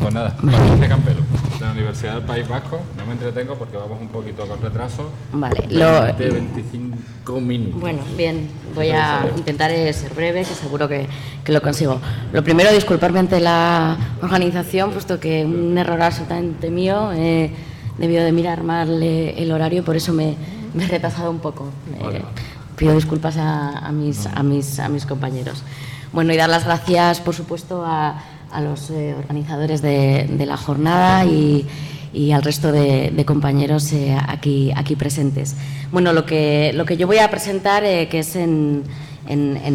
Pues nada, Patricia Campelo, de la Universidad del País Vasco. No me entretengo porque vamos un poquito con retraso. Vale. De 25 minutos. Bueno, bien, voy a intentar ser breve, que seguro que lo consigo. Lo primero, disculparme ante la organización, puesto que un error absolutamente mío, he debido de mirar mal el horario, por eso me he retrasado un poco. Vale. Pido disculpas a mis compañeros. Bueno, y dar las gracias, por supuesto, a los organizadores de la jornada y al resto de compañeros aquí presentes. Bueno, lo que yo voy a presentar, que es en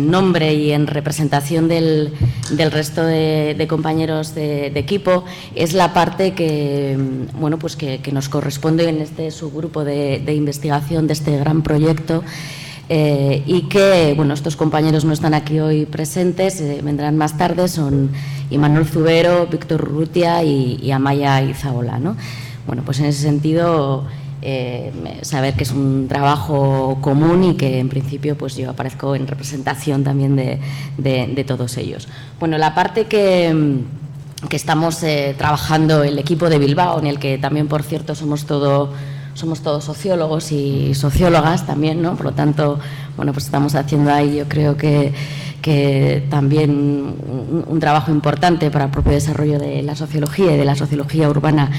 nombre y en representación del resto de compañeros de equipo, es la parte que, bueno, pues que nos corresponde en este subgrupo de investigación de este gran proyecto. Y que, bueno, estos compañeros no están aquí hoy presentes, vendrán más tarde, son Imanol Zubero, Víctor Urrutia y Amaya Izaola, ¿no? Bueno, pues en ese sentido, saber que es un trabajo común y que en principio pues yo aparezco en representación también de todos ellos. Bueno, la parte que estamos trabajando el equipo de Bilbao, en el que también, por cierto, somos todos sociólogos y sociólogas también, ¿no? Por lo tanto, bueno, pues estamos haciendo ahí, yo creo que también un trabajo importante para el propio desarrollo de la sociología y de la sociología urbana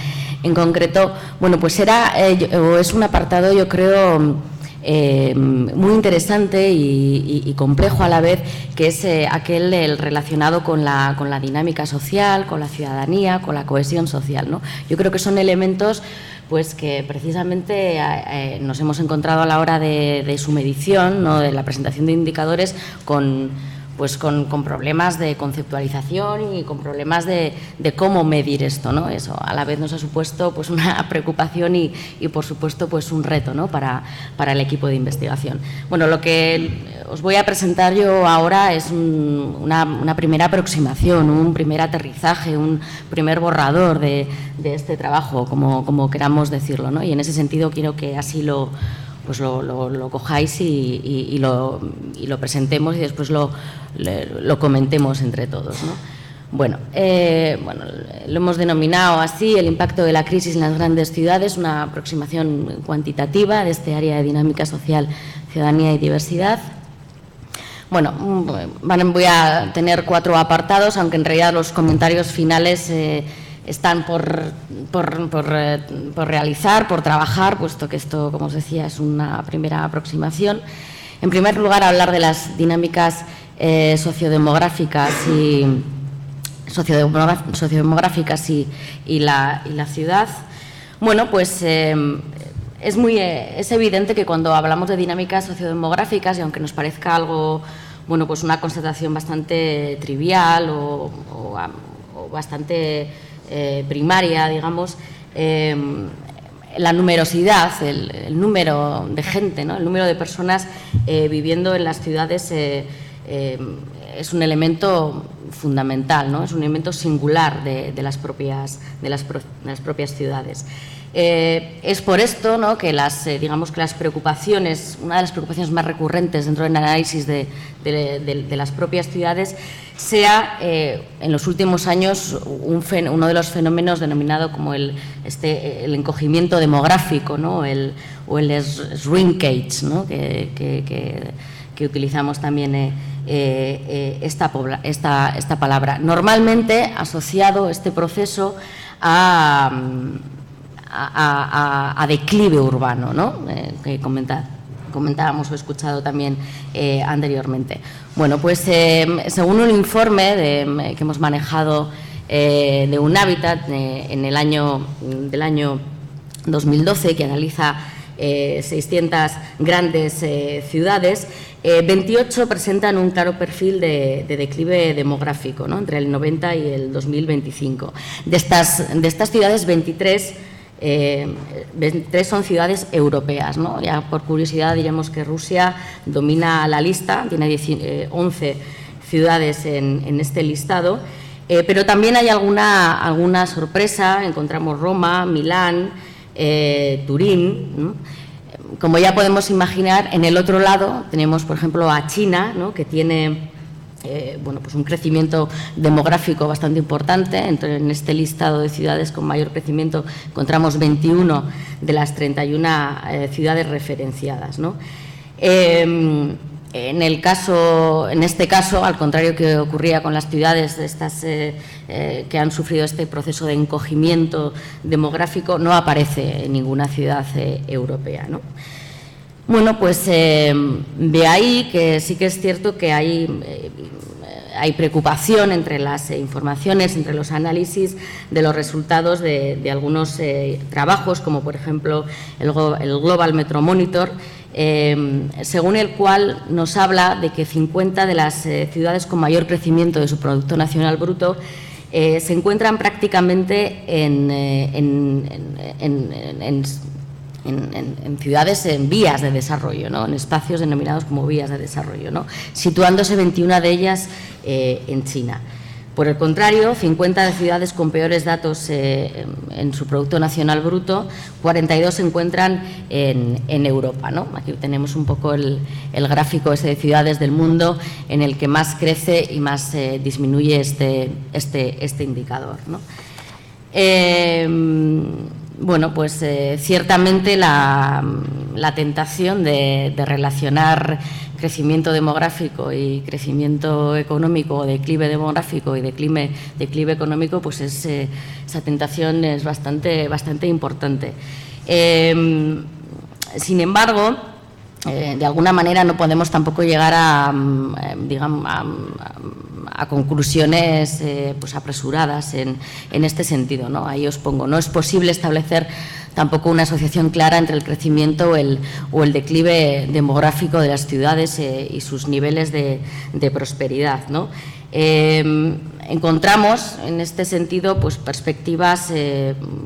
en concreto. Bueno, pues es un apartado, yo creo, muy interesante y complejo a la vez, que es el relacionado con la dinámica social, con la ciudadanía, con la cohesión social, ¿no? Yo creo que son elementos pues que precisamente nos hemos encontrado a la hora de su medición, ¿no?, de la presentación de indicadores con problemas de conceptualización y con problemas de cómo medir esto, ¿no? Eso a la vez nos ha supuesto pues una preocupación y por supuesto pues un reto, ¿no?, para el equipo de investigación. Bueno, lo que os voy a presentar yo ahora es una primera aproximación, un primer aterrizaje, un primer borrador de este trabajo, como queramos decirlo, ¿no? Y en ese sentido quiero que así lo cojáis y lo presentemos y después lo comentemos entre todos, ¿no? Bueno, lo hemos denominado así: el impacto de la crisis en las grandes ciudades, una aproximación cuantitativa de este área de dinámica social, ciudadanía y diversidad. Bueno, voy a tener 4 apartados, aunque en realidad los comentarios finales están por realizar, por trabajar, puesto que esto, como os decía, es una primera aproximación. En primer lugar, hablar de las dinámicas sociodemográficas y la ciudad. Bueno, pues es evidente que cuando hablamos de dinámicas sociodemográficas, y aunque nos parezca algo, bueno, pues una constatación bastante trivial o bastante primaria, digamos, la numerosidad, el número de gente, ¿no?, el número de personas viviendo en las ciudades es un elemento fundamental, ¿no?, es un elemento singular de las propias ciudades. Es por esto, ¿no?, que digamos que las preocupaciones, una de las preocupaciones más recurrentes dentro del análisis de las propias ciudades sea en los últimos años uno de los fenómenos denominado como el encogimiento demográfico, ¿no?, o el shrinkage, ¿no?, que utilizamos también esta palabra, normalmente asociado este proceso a declive urbano, ¿no?, que comentábamos o escuchado también anteriormente. Bueno, pues según un informe que hemos manejado de UNHABITAT del año 2012, que analiza 600 grandes ciudades, 28 presentan un claro perfil de declive demográfico, ¿no?, entre el 90 y el 2025. De estas ciudades, 23 son ciudades europeas, ¿no? Ya por curiosidad diremos que Rusia domina la lista, tiene 11 ciudades en este listado, pero también hay alguna sorpresa. Encontramos Roma, Milán, Turín, ¿no? Como ya podemos imaginar, en el otro lado tenemos, por ejemplo, a China, ¿no?, que tiene bueno, pues un crecimiento demográfico bastante importante. En este listado de ciudades con mayor crecimiento encontramos 21 de las 31 ciudades referenciadas, ¿no? En este caso, al contrario que ocurría con las ciudades que han sufrido este proceso de encogimiento demográfico, no aparece en ninguna ciudad europea, ¿no? Bueno, pues de ahí que sí que es cierto que hay preocupación entre las informaciones, entre los análisis de los resultados de algunos trabajos, como por ejemplo el Global Metro Monitor, según el cual nos habla de que 50 de las ciudades con mayor crecimiento de su Producto Nacional Bruto se encuentran prácticamente en ciudades en vías de desarrollo, ¿no? En espacios denominados como vías de desarrollo, ¿no? Situándose 21 de ellas en China. Por el contrario, 50 de ciudades con peores datos en su Producto Nacional Bruto, 42 se encuentran en Europa, ¿no? Aquí tenemos un poco el gráfico ese de ciudades del mundo en el que más crece y más disminuye este indicador, ¿no? Bueno, pues ciertamente la tentación de relacionar crecimiento demográfico y crecimiento económico, o declive demográfico y declive económico, pues esa tentación es bastante importante. Sin embargo, de alguna manera no podemos tampoco llegar a conclusiones pues apresuradas en este sentido, ¿no? Ahí os pongo, no es posible establecer tampoco una asociación clara entre el crecimiento o el declive demográfico de las ciudades y sus niveles de prosperidad, ¿no? Encontramos en este sentido pues perspectivas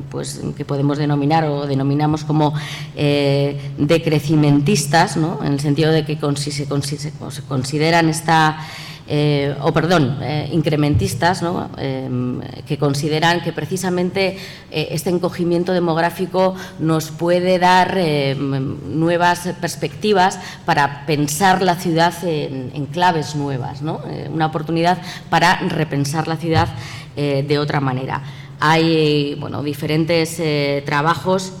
pues que podemos denominar o denominamos como decrecimentistas, ¿no? En el sentido de que se consideran incrementistas, ¿no? Que consideran que precisamente este encogimiento demográfico nos puede dar nuevas perspectivas para pensar la ciudad en claves nuevas, ¿no? Una oportunidad para repensar la ciudad de otra manera. Hay diferentes trabajos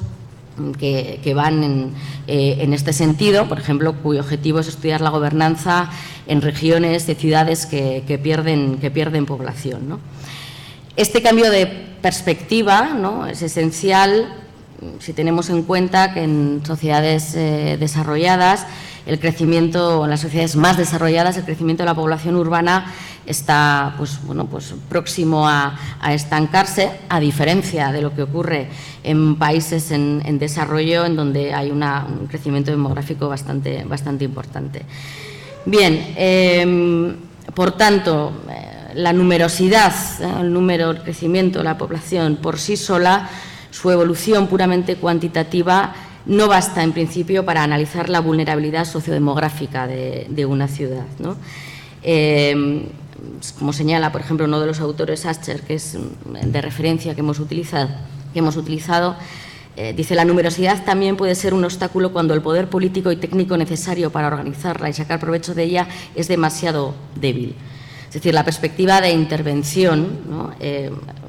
que van en este sentido, por ejemplo, cuyo objetivo es estudiar la gobernanza en regiones de ciudades que pierden población, ¿no? Este cambio de perspectiva, ¿no?, es esencial si tenemos en cuenta que en sociedades desarrolladas, el crecimiento, en las sociedades más desarrolladas, el crecimiento de la población urbana está pues próximo a estancarse, a diferencia de lo que ocurre en países en desarrollo, en donde hay un crecimiento demográfico bastante importante. Bien, por tanto, la numerosidad, el crecimiento de la población por sí sola, su evolución puramente cuantitativa, no basta en principio para analizar la vulnerabilidad sociodemográfica de una ciudad, ¿no? Como señala, por ejemplo, uno de los autores, Ascher, que es de referencia que hemos utilizado, dice: la numerosidad también puede ser un obstáculo cuando el poder político y técnico necesario para organizarla y sacar provecho de ella es demasiado débil. Es decir, la perspectiva de intervención, ¿no?,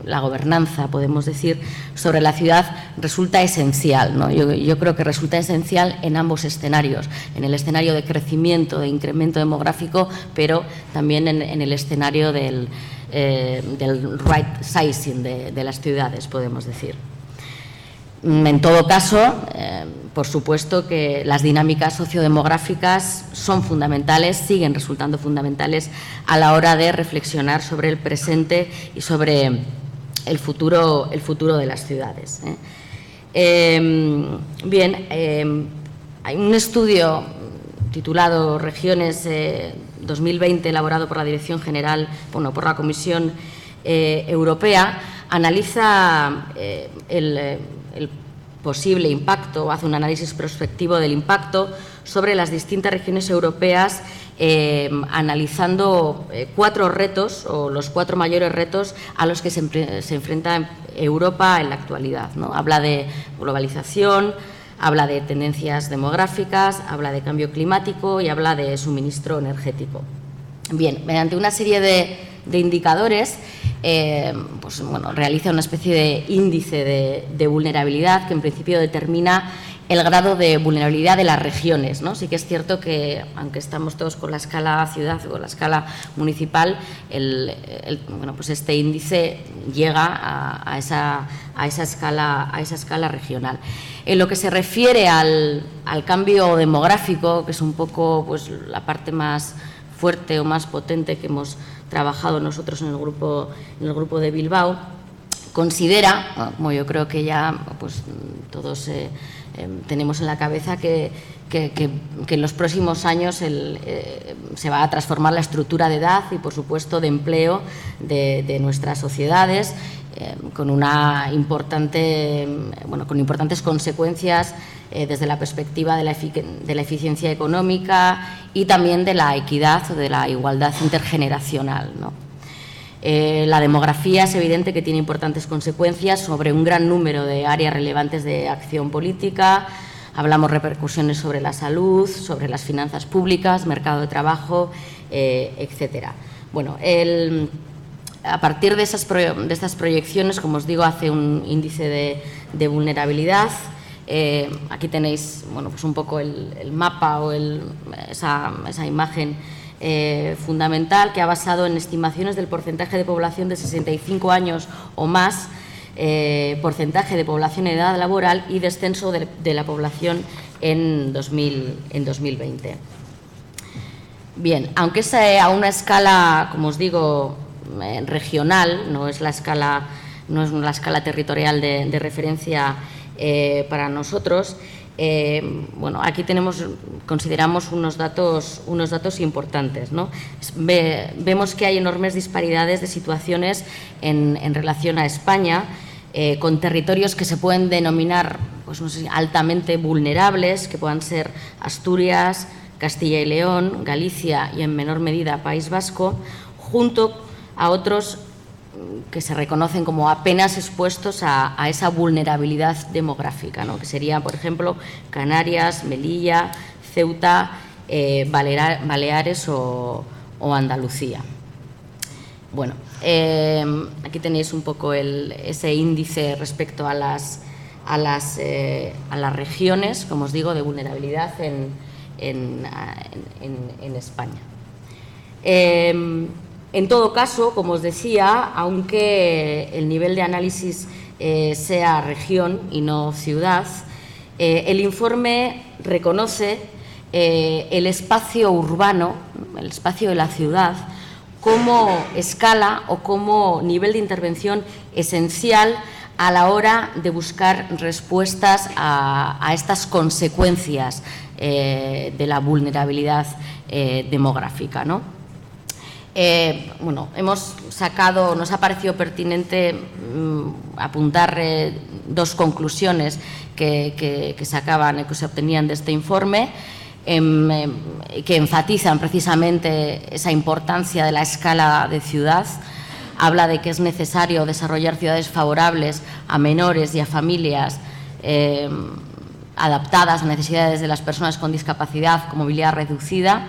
la gobernanza, podemos decir, sobre la ciudad resulta esencial, ¿no? Yo creo que resulta esencial en ambos escenarios, en el escenario de crecimiento, de incremento demográfico, pero también en el escenario del right sizing de las ciudades, podemos decir. En todo caso, por supuesto que las dinámicas sociodemográficas son fundamentales, siguen resultando fundamentales a la hora de reflexionar sobre el presente y sobre el futuro de las ciudades. Bien, hay un estudio titulado Regiones 2020, elaborado por la Dirección General, por la Comisión Europea, analiza el posible impacto, hace un análisis prospectivo del impacto sobre las distintas regiones europeas, analizando 4 retos, o los 4 mayores retos a los que se enfrenta Europa en la actualidad, ¿no? Habla de globalización, habla de tendencias demográficas, habla de cambio climático y habla de suministro energético. Bien, mediante una serie de indicadores, pues, bueno, realiza una especie de índice de vulnerabilidad que en principio determina el grado de vulnerabilidad de las regiones, ¿no? Sí que es cierto que, aunque estamos todos con la escala ciudad o la escala municipal, bueno, pues este índice llega a esa escala regional. En lo que se refiere al cambio demográfico, que es un poco, pues, la parte más fuerte o más potente que hemos trabajado nosotros en el grupo de Bilbao, considera, como yo creo que ya, pues, todos tenemos en la cabeza, que en los próximos años se va a transformar la estructura de edad y, por supuesto, de empleo de nuestras sociedades, con importantes consecuencias desde la perspectiva de la eficiencia económica y también de la equidad o de la igualdad intergeneracional, ¿no? La demografía es evidente que tiene importantes consecuencias sobre un gran número de áreas relevantes de acción política. Hablamos repercusiones sobre la salud, sobre las finanzas públicas, mercado de trabajo, etcétera. Bueno, a partir de estas proyecciones, como os digo, hace un índice de vulnerabilidad. Aquí tenéis, bueno, pues un poco el mapa o esa imagen fundamental, que ha basado en estimaciones del porcentaje de población de 65 años o más, porcentaje de población en edad laboral y descenso de la población en 2020. Bien, aunque es a una escala, como os digo, regional, no es la escala territorial de referencia para nosotros. Bueno, aquí consideramos unos datos importantes, ¿no? Vemos que hay enormes disparidades de situaciones en relación a España, con territorios que se pueden denominar, pues, no sé, altamente vulnerables, que puedan ser Asturias, Castilla y León, Galicia y, en menor medida, País Vasco, junto a otros que se reconocen como apenas expuestos a esa vulnerabilidad demográfica, ¿no? Que serían, por ejemplo, Canarias, Melilla, Ceuta, Baleares o Andalucía. Bueno, aquí tenéis un poco ese índice respecto a las regiones, como os digo, de vulnerabilidad en España. En todo caso, como os decía, aunque el nivel de análisis sea región y no ciudad, el informe reconoce el espacio urbano, el espacio de la ciudad, como escala o como nivel de intervención esencial a la hora de buscar respuestas a estas consecuencias de la vulnerabilidad demográfica, ¿no? Bueno, nos ha parecido pertinente apuntar dos conclusiones que se obtenían de este informe, que enfatizan precisamente esa importancia de la escala de ciudad. Habla de que es necesario desarrollar ciudades favorables a menores y a familias adaptadas a necesidades de las personas con discapacidad con movilidad reducida,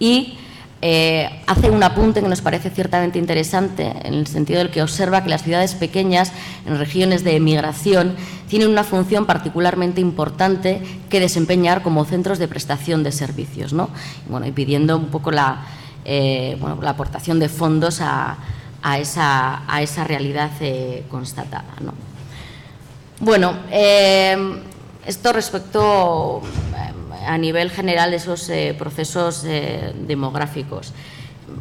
y hace un apunte que nos parece ciertamente interesante, en el sentido del que observa que las ciudades pequeñas en regiones de emigración tienen una función particularmente importante que desempeñar como centros de prestación de servicios, ¿no? Bueno, y pidiendo un poco la aportación de fondos a esa realidad constatada, ¿no? Bueno, esto respecto a nivel general de esos procesos demográficos.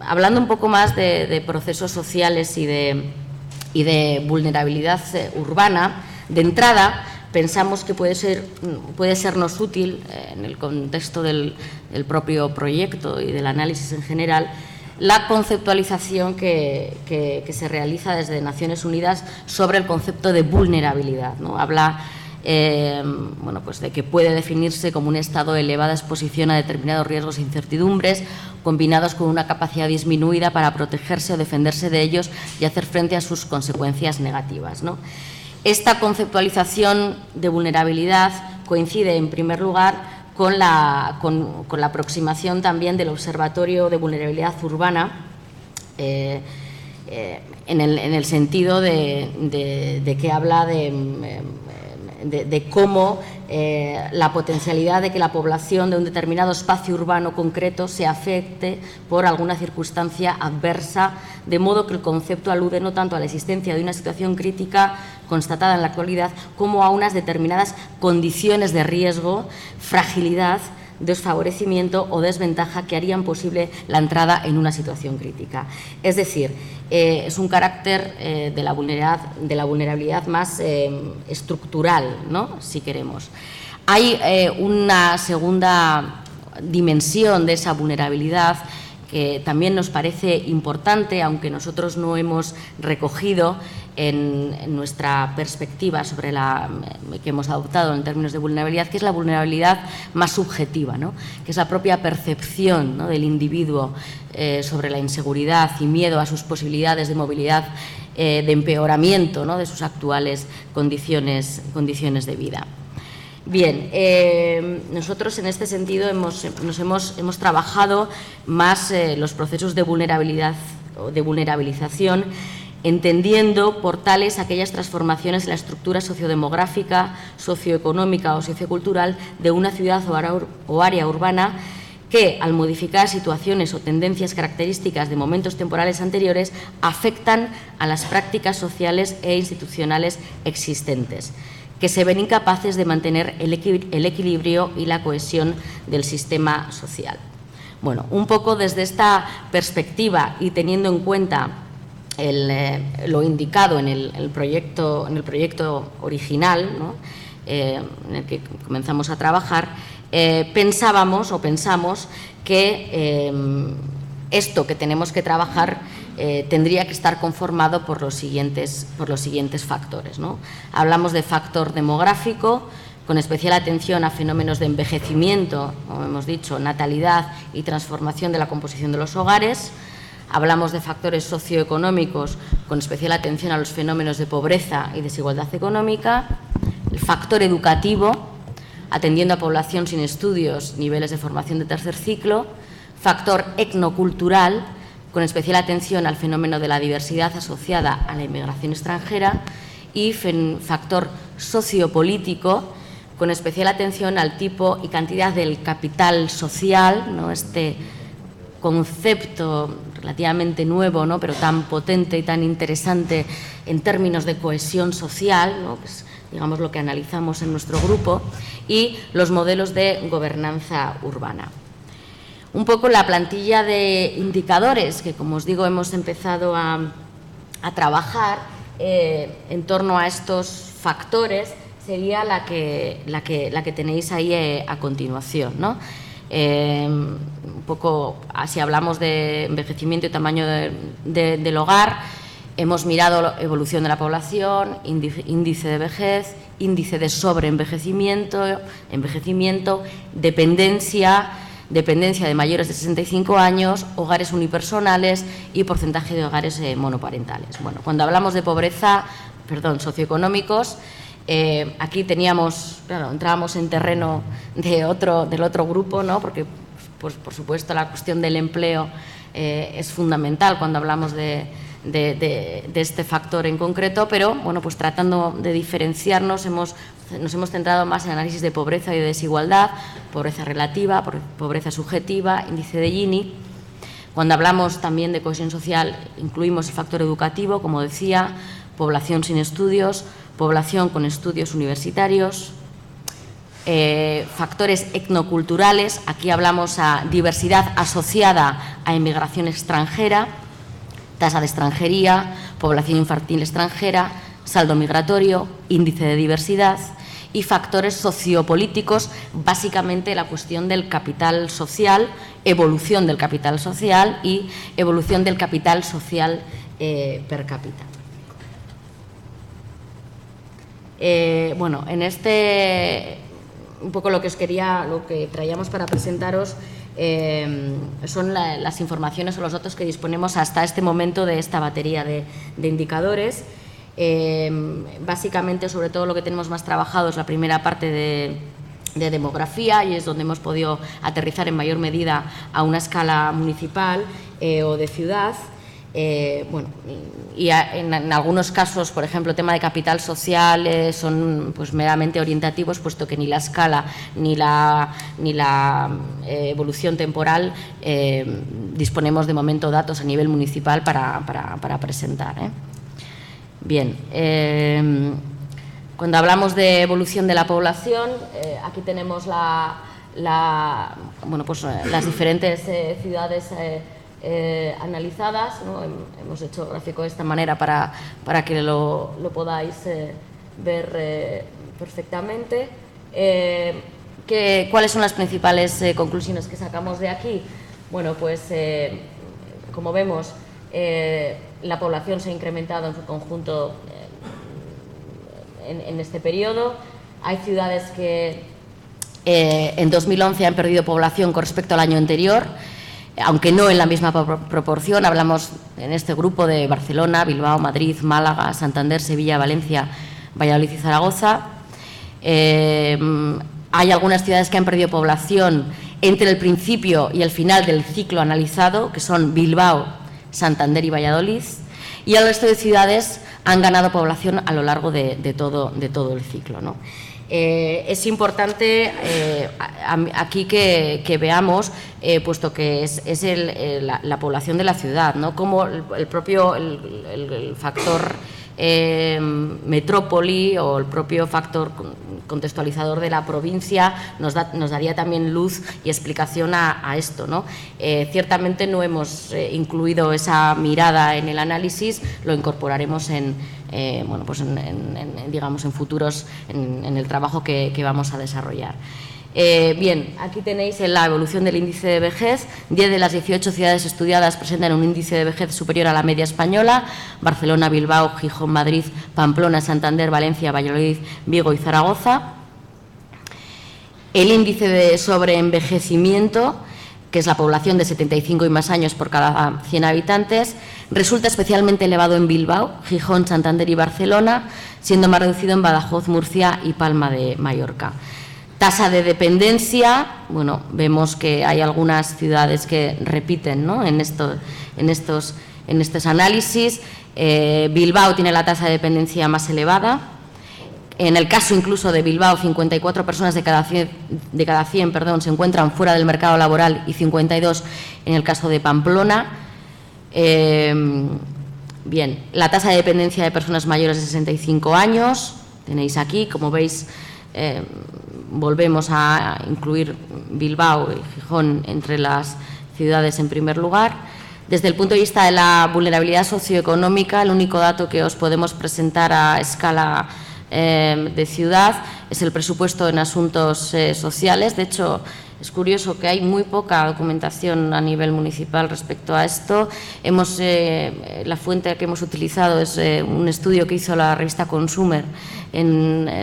Hablando un poco más de procesos sociales y de vulnerabilidad urbana, de entrada pensamos que puede sernos útil, en el contexto del propio proyecto y del análisis en general, la conceptualización que se realiza desde Naciones Unidas sobre el concepto de vulnerabilidad, ¿no? Habla pues de que puede definirse como un estado de elevada exposición a determinados riesgos e incertidumbres, combinados con una capacidad disminuida para protegerse o defenderse de ellos y hacer frente a sus consecuencias negativas, ¿no? Esta conceptualización de vulnerabilidad coincide, en primer lugar, con la aproximación también del Observatorio de Vulnerabilidad Urbana, en el sentido de que habla de cómo la potencialidad de que la población de un determinado espacio urbano concreto se afecte por alguna circunstancia adversa, de modo que el concepto alude no tanto a la existencia de una situación crítica constatada en la actualidad como a unas determinadas condiciones de riesgo, fragilidad, desfavorecimiento o desventaja que harían posible la entrada en una situación crítica. Es decir, es un carácter de la vulnerabilidad más estructural, ¿no?, si queremos. Hay una segunda dimensión de esa vulnerabilidad que también nos parece importante, aunque nosotros no hemos recogido en nuestra perspectiva sobre que hemos adoptado en términos de vulnerabilidad, que es la vulnerabilidad más subjetiva, ¿no?, que es la propia percepción, ¿no?, del individuo sobre la inseguridad y miedo a sus posibilidades de movilidad, de empeoramiento, ¿no?, de sus actuales condiciones de vida. Bien, nosotros en este sentido hemos trabajado más los procesos de vulnerabilidad o de vulnerabilización, entendiendo por tales aquellas transformaciones en la estructura sociodemográfica, socioeconómica o sociocultural de una ciudad o área urbana que, al modificar situaciones o tendencias características de momentos temporales anteriores, afectan a las prácticas sociales e institucionales existentes, que se ven incapaces de mantener el equilibrio y la cohesión del sistema social. Bueno, un poco desde esta perspectiva y teniendo en cuenta lo indicado en el proyecto original, ¿no?, en el que comenzamos a trabajar, pensamos que esto que tenemos que trabajar tendría que estar conformado por los siguientes factores, ¿no? Hablamos de factor demográfico, con especial atención a fenómenos de envejecimiento, como hemos dicho, natalidad y transformación de la composición de los hogares. Hablamos de factores socioeconómicos, con especial atención a los fenómenos de pobreza y desigualdad económica. El factor educativo, atendiendo a población sin estudios, niveles de formación de tercer ciclo. Factor etnocultural, con especial atención al fenómeno de la diversidad asociada a la inmigración extranjera. Y factor sociopolítico, con especial atención al tipo y cantidad del capital social, ¿no?, este concepto relativamente nuevo, ¿no?, pero tan potente y tan interesante en términos de cohesión social, ¿no?, que es, digamos, lo que analizamos en nuestro grupo, y los modelos de gobernanza urbana. Un poco la plantilla de indicadores que, como os digo, hemos empezado a trabajar en torno a estos factores sería la que tenéis ahí a continuación, ¿no? Un poco, si hablamos de envejecimiento y tamaño del hogar, hemos mirado la evolución de la población, índice de vejez, índice de sobreenvejecimiento, envejecimiento, dependencia de mayores de 65 años, hogares unipersonales y porcentaje de hogares monoparentales. Bueno, cuando hablamos de socioeconómicos, aquí entrábamos en terreno del otro grupo, ¿no?, porque, pues, por supuesto, la cuestión del empleo es fundamental cuando hablamos de este factor en concreto, pero, bueno, pues tratando de diferenciarnos, nos hemos centrado más en análisis de pobreza y de desigualdad, pobreza relativa, pobreza subjetiva, índice de Gini. Cuando hablamos también de cohesión social, incluimos el factor educativo, como decía, población sin estudios, población con estudios universitarios, factores etnoculturales, aquí hablamos a diversidad asociada a inmigración extranjera, tasa de extranjería, población infantil extranjera, saldo migratorio, índice de diversidad, y factores sociopolíticos, básicamente la cuestión del capital social, evolución del capital social y evolución del capital social per cápita. Bueno, un poco lo que traíamos para presentaros son las informaciones o los datos que disponemos hasta este momento de esta batería de indicadores. Básicamente, sobre todo, lo que tenemos más trabajado es la primera parte demografía, y es donde hemos podido aterrizar en mayor medida a una escala municipal o de ciudad. Bueno, y en algunos casos, por ejemplo, tema de capital social, son pues meramente orientativos, puesto que ni la escala ni la evolución temporal disponemos de momento datos a nivel municipal para presentar. Bien, cuando hablamos de evolución de la población, aquí tenemos bueno, pues, las diferentes ciudades analizadas, ¿no? Hemos hecho el gráfico de esta manera para que lo podáis ver perfectamente. ¿Cuáles son las principales conclusiones que sacamos de aquí? Bueno, pues como vemos, la población se ha incrementado en su conjunto en este periodo. Hay ciudades que en 2011 han perdido población con respecto al año anterior, aunque no en la misma proporción. Hablamos en este grupo de Barcelona, Bilbao, Madrid, Málaga, Santander, Sevilla, Valencia, Valladolid y Zaragoza. Hay algunas ciudades que han perdido población entre el principio y el final del ciclo analizado, que son Bilbao, Santander y Valladolid, y el resto de ciudades han ganado población a lo largo de todo el ciclo, ¿no? Es importante aquí que veamos, puesto que es la población de la ciudad, ¿no? Como el propio factor metrópoli o el propio factor contextualizador de la provincia nos daría también luz y explicación a esto, ¿no? Ciertamente no hemos incluido esa mirada en el análisis, lo incorporaremos bueno, pues digamos en futuros, en el trabajo que vamos a desarrollar. Bien, aquí tenéis la evolución del índice de vejez. 10 de las 18 ciudades estudiadas presentan un índice de vejez superior a la media española: Barcelona, Bilbao, Gijón, Madrid, Pamplona, Santander, Valencia, Valladolid, Vigo y Zaragoza. El índice de sobreenvejecimiento, que es la población de 75 y más años por cada 100 habitantes, resulta especialmente elevado en Bilbao, Gijón, Santander y Barcelona, siendo más reducido en Badajoz, Murcia y Palma de Mallorca. Tasa de dependencia, bueno, vemos que hay algunas ciudades que repiten, ¿no? en estos análisis. Bilbao tiene la tasa de dependencia más elevada. En el caso incluso de Bilbao, 54 personas de cada 100 se encuentran fuera del mercado laboral y 52 en el caso de Pamplona. Bien, la tasa de dependencia de personas mayores de 65 años, tenéis aquí, como veis, volvemos a incluir Bilbao y Gijón entre las ciudades en primer lugar. Desde el punto de vista de la vulnerabilidad socioeconómica, el único dato que os podemos presentar a escala de ciudad es el presupuesto en asuntos sociales. De hecho, es curioso que hay muy poca documentación a nivel municipal respecto a esto. La fuente que hemos utilizado es un estudio que hizo la revista Consumer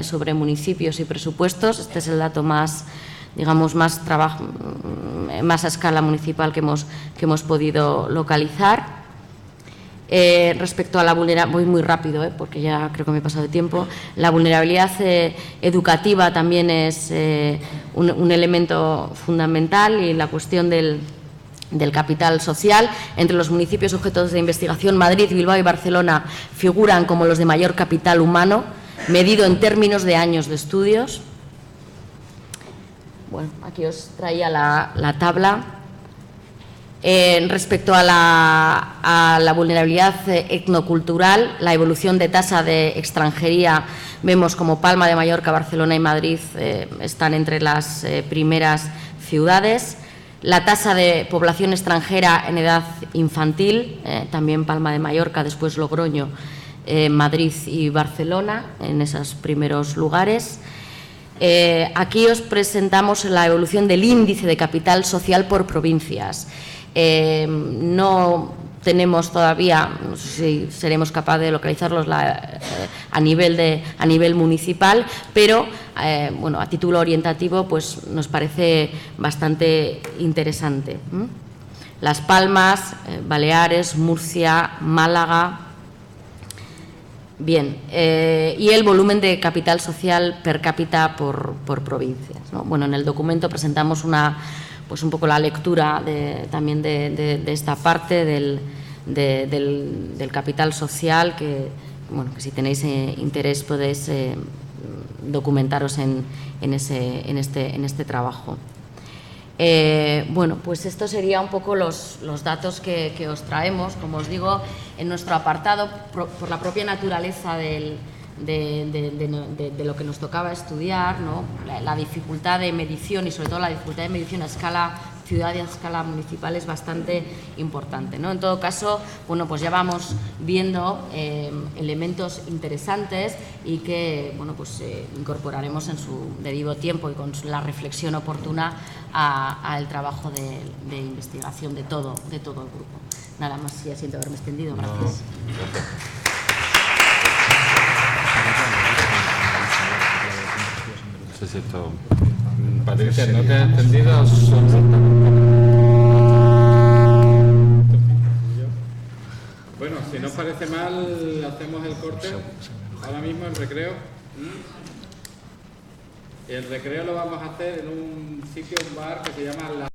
sobre municipios y presupuestos. Este es el dato más, digamos, más a escala municipal que hemos podido localizar. Respecto a la vulnerabilidad, voy muy rápido porque ya creo que me he pasado de tiempo. La vulnerabilidad educativa también es un elemento fundamental, y la cuestión del capital social. Entre los municipios objetos de investigación, Madrid, Bilbao y Barcelona figuran como los de mayor capital humano, medido en términos de años de estudios. Bueno, aquí os traía la tabla. Respecto a la vulnerabilidad etnocultural, la evolución de tasa de extranjería, vemos como Palma de Mallorca, Barcelona y Madrid están entre las primeras ciudades. La tasa de población extranjera en edad infantil, también Palma de Mallorca, después Logroño, Madrid y Barcelona, en esos primeros lugares. Aquí os presentamos la evolución del índice de capital social por provincias. No tenemos todavía, no sé si seremos capaces de localizarlos a nivel municipal, pero bueno, a título orientativo pues nos parece bastante interesante. Las Palmas, Baleares, Murcia, Málaga. Bien, y el volumen de capital social per cápita por provincias, ¿no? Bueno, en el documento presentamos pues un poco la lectura también de esta parte del capital social, que si tenéis interés podéis documentaros en este trabajo. Bueno, pues esto sería un poco los datos que os traemos. Como os digo, en nuestro apartado, por la propia naturaleza de lo que nos tocaba estudiar, ¿no? La dificultad de medición y sobre todo la dificultad de medición a escala ciudad y a escala municipal es bastante importante, ¿no? En todo caso, bueno, pues ya vamos viendo elementos interesantes y que, bueno, pues incorporaremos en su debido tiempo y con la reflexión oportuna al trabajo de investigación de todo el grupo. Nada más, ya siento haberme extendido. Gracias. No sé si esto... Patricia, ¿no te has extendido? Bueno, si no os parece mal, hacemos el corte ahora mismo en recreo. El recreo lo vamos a hacer en un sitio, un bar que se llama La